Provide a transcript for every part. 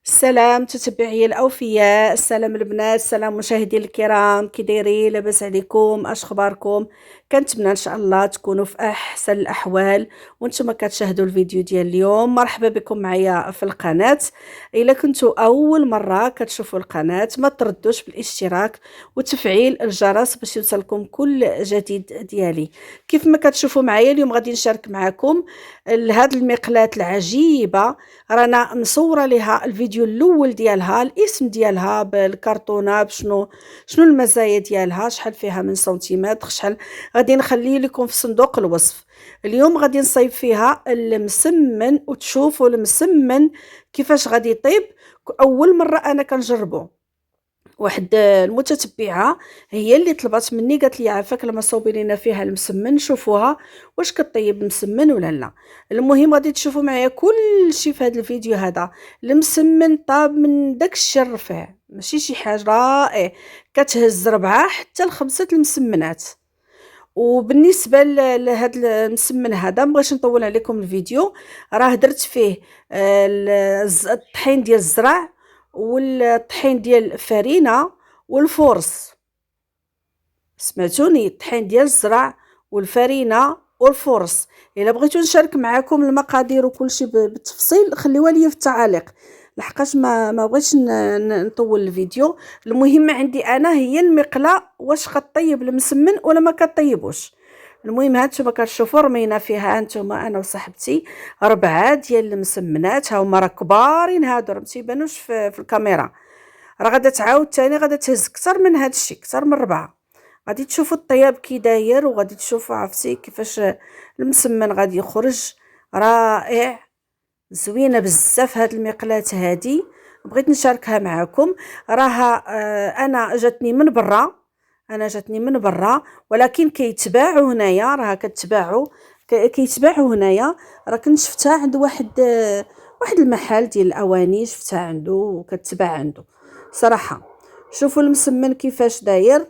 السلام متتبعي الأوفياء، السلام البنات، السلام مشاهدي الكرام، كي دايرين؟ لاباس عليكم؟ اش اخباركم؟ كنتمنى ان شاء الله تكونوا في احسن الاحوال وانتم كتشاهدوا الفيديو ديال اليوم. مرحبا بكم معايا في القناه. الا كنتوا اول مره كتشوفوا القناه ما تردوش بالاشتراك وتفعيل الجرس باش يوصلكم كل جديد ديالي. كيف ما كتشوفوا معايا اليوم غادي نشارك معكم هاد المقلاة العجيبه. رانا مصوره ليها الفيديو الاول ديالها، الاسم ديالها بالكرتونه، شنو المزايا ديالها، شحال فيها من سنتيمتر، شحال. غادي نخلي لكم في صندوق الوصف. اليوم غادي نصايب فيها المسمن وتشوفوا المسمن كيفاش غادي يطيب. اول مره انا كنجربه. واحد المتتبعه هي اللي طلبت مني، قالت لي عافاك لما صوبي لينا فيها المسمن نشوفوها واش كطيب مسمن ولا لا. المهم غادي تشوفوا معايا كل شيء في هذا الفيديو. هذا المسمن طاب من داك الشيء الرفيع، ماشي شي حاجه رائع. كتهز 4 حتى ل5 المسمنات. وبالنسبه لهذا المسمن هذا مبغيتش نطول عليكم الفيديو. راه درت فيه الطحين ديال الزرع والطحين ديال الفرينه والفورص. سمعتوني؟ الطحين ديال الزرع والفرينه والفورص. الا بغيتو نشارك معكم المقادير وكل شيء بالتفصيل خليوها لي في التعاليق، لحقاش ما بغيتش نطول الفيديو. المهم عندي انا هي المقله واش كطيب المسمن ولا ما كطيبوش. المهم هانتوما كتشوفوا رمينا فيها هانتوما انا وصاحبتي 4 ديال المسمنات. ها هما راه كبارين هادو، راه متيبانوش في الكاميرا. راه غادا تعاود ثاني غادا تهز اكثر من هذا الشيء، اكثر من 4. غادي تشوفوا الطياب كي داير وغادي تشوفوا عرفتي كيفاش المسمن غادي يخرج رائع. زوينه بزاف هاد المقلات هادي، بغيت نشاركها معكم. راها انا جاتني من برا، ولكن كيتباعوا هنايا، راها كتباعوا كيتباعوا هنايا. راه كنت شفتها عند واحد المحل ديال الاواني، شفتها عنده وكتباع عنده صراحه. شوفوا المسمن كيفاش داير.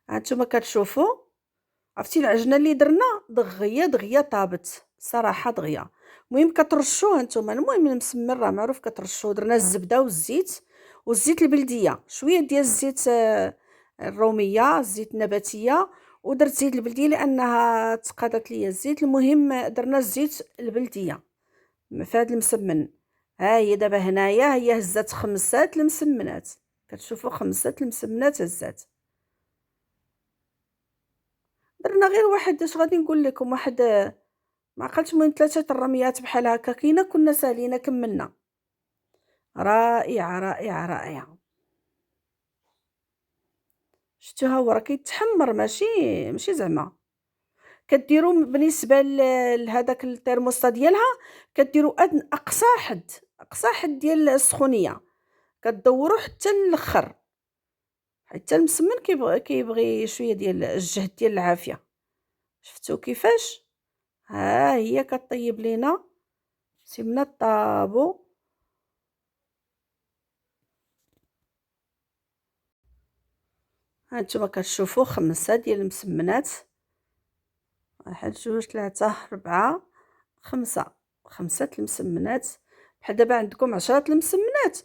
هانتوما كتشوفوا عرفتي العجنه اللي درنا دغيا طابت صراحه دغيا. المهم كترشوه نتوما. المهم المسمن راه معروف كترشوه. درنا الزبده والزيت البلديه، شويه ديال الزيت الروميه، الزيت النباتيه، ودرت زيت البلديه لانها تقادت ليا الزيت. المهم درنا الزيت البلديه في هذا المسمن. ها هي دابا هنايا هي هزات 5 المسمنات. كتشوفوا 5 المسمنات هزات. درنا غير واحد، اش غادي نقول لكم، واحد ما عقلتش، من 3 الرميات بحال هكا كاينه كنا سالينا كملنا. رائعه. شتو ها هو راه كيتحمر، ماشي زعما. كديروا بالنسبه لهذاك الترموسطه ديالها، كديروا اقصى حد ديال السخونيه، كدوروا حتى الاخر، حتى المسمن كيبغي شويه ديال الجهد ديال العافيه. شفتوا كيفاش؟ ها هي كطيب لينا سمنه الطابو. هانتوما كتشوفوا 5 ديال المسمنات. 1 2 3 4 5. 5 المسمنات. بحال دابا عندكم 10 المسمنات،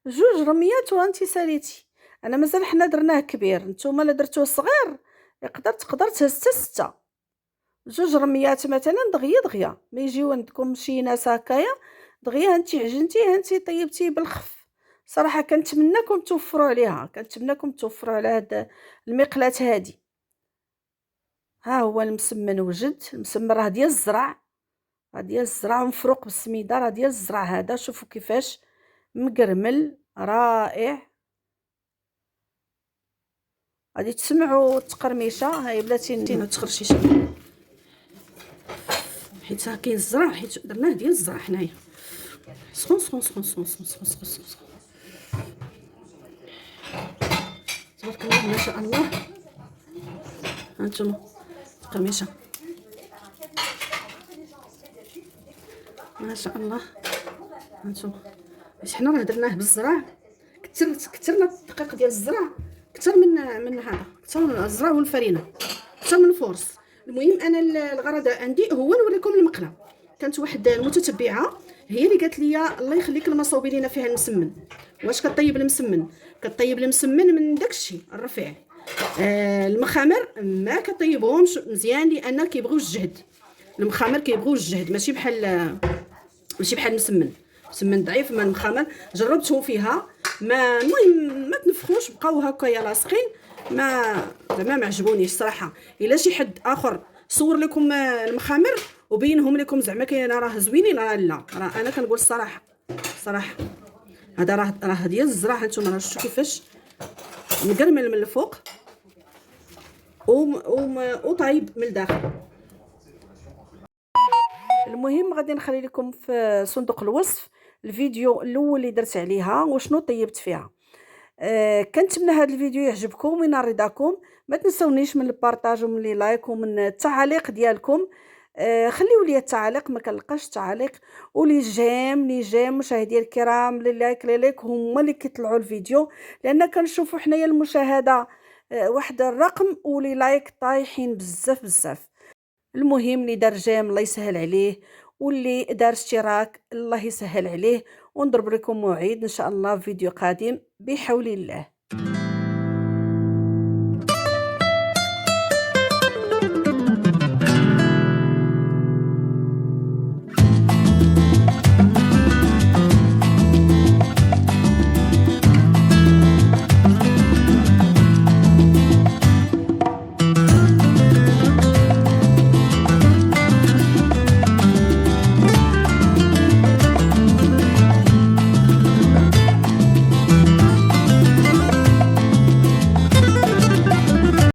2 رميات وانتي ساليتي. انا مازال حنا درناه كبير، نتوما الا درتوه صغير تقدر تهز حتى 6. 2 رميات مثلا دغيا ما يجيو عندكم شي ناس هكايا دغيا انتي عجنتي انتي طيبتي بالخف. صراحه كنتمناكم توفروا على هاد المقلات هادي. ها هو المسمن وجد. المسمن راه ديال الزرع، مفروق بالسميده، راه ديال الزرع هذا. شوفوا كيفاش مقرمل رائع. غادي تسمعوا التقرميشه. هاي بلاتي تخرشيشه حيت كاين الزرع، حيت درناه ديال الزرع حنايا. سخون تبارك الله ما شاء الله. هانتوما التقرميشه ما شاء الله. هانتوما باش حنا راه درناه بالزرع، كثرنا الدقيق ديال الزرع اكثر من هذا، اكثر من الزرع والفرينه، اكثر من الفورس. المهم انا الغرض عندي هو نوريكم المقله. كانت واحد المتتبعه هي اللي قالت لي الله يخليك لما صوبي لينا فيها المسمن. واش كطيب المسمن؟ كطيب المسمن من داكشي الرفيع. المخامر ما كطيبهمش مزيان لان كيبغيو الجهد. المخامر كيبغيو الجهد، ماشي بحال المسمن. المسمن ضعيف، ما المخامر جربتهم فيها ما المهم ما تنفخوش، بقاو هكايا لاصقين، ما زعما ما عجبونيش صراحه. الا شي حد اخر صور لكم المخامر وبينهم لكم زعما كاين راه زوينين، راه لا، راه انا كنقول الصراحه. صراحه هذا راه ديال الزراحه. نتوما راه شفتوا كيفاش مقرمل من الفوق وطايب من الداخل. المهم غادي نخلي لكم في صندوق الوصف الفيديو الاول اللي درت عليها وشنو طيبت فيها. كنتمنى هذا الفيديو يعجبكم وينال رضاكم. ما تنسونيش من البارطاج ومن لي لايك ومن التعاليق ديالكم. خليوا لي التعاليق، ما كنلقاش تعاليق. ولي جيم مشاهدي الكرام، لي لايك هما اللي كيطلعوا الفيديو، لان كنشوفوا حنايا المشاهده واحد الرقم، ولي لايك طايحين بزاف بزاف. المهم اللي دار جيم الله يسهل عليه، واللي دار اشتراك الله يسهل عليه. ونضرب لكم موعد ان شاء الله في فيديو قادم بحول الله.